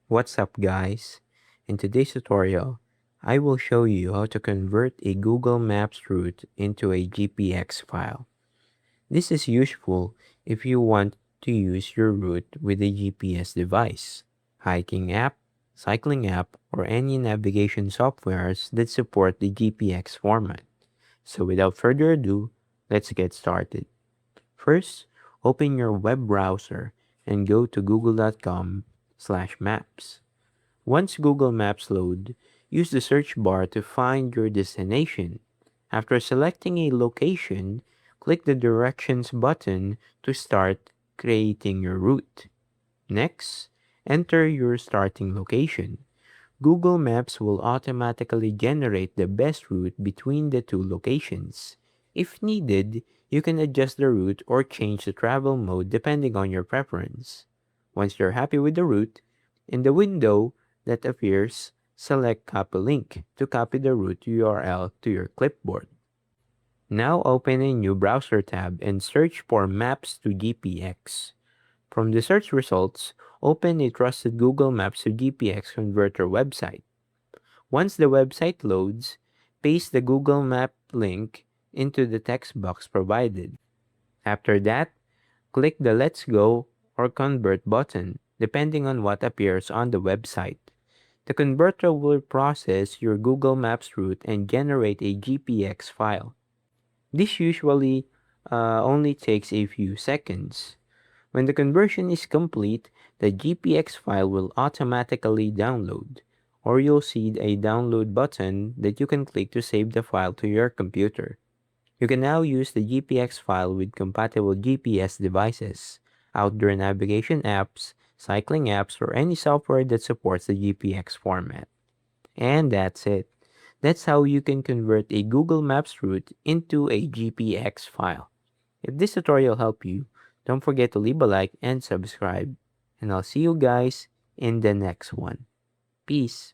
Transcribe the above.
What's up guys? In today's tutorial, I will show you how to convert a Google Maps route into a GPX file. This is useful if you want to use your route with a GPS device, hiking app, cycling app, or any navigation softwares that support the GPX format. So without further ado, let's get started. First, open your web browser and go to google.com/maps. Once Google Maps load, use the search bar to find your destination. After selecting a location, click the Directions button to start creating your route. Next, enter your starting location. Google Maps will automatically generate the best route between the two locations. If needed, you can adjust the route or change the travel mode depending on your preference. Once you're happy with the route, in the window that appears, select Copy Link to copy the route URL to your clipboard. Now open a new browser tab and search for Maps to GPX. From the search results, open a trusted Google Maps to GPX converter website. Once the website loads, paste the Google Map link into the text box provided. After that, click the Let's Go or Convert button, depending on what appears on the website. The converter will process your Google Maps route and generate a GPX file. This usually only takes a few seconds. When the conversion is complete, the GPX file will automatically download, or you'll see a download button that you can click to save the file to your computer. You can now use the GPX file with compatible GPS devices, outdoor navigation apps, cycling apps, or any software that supports the GPX format. And that's it. That's how you can convert a Google Maps route into a GPX file. If this tutorial helped you, don't forget to leave a like and subscribe. And I'll see you guys in the next one. Peace.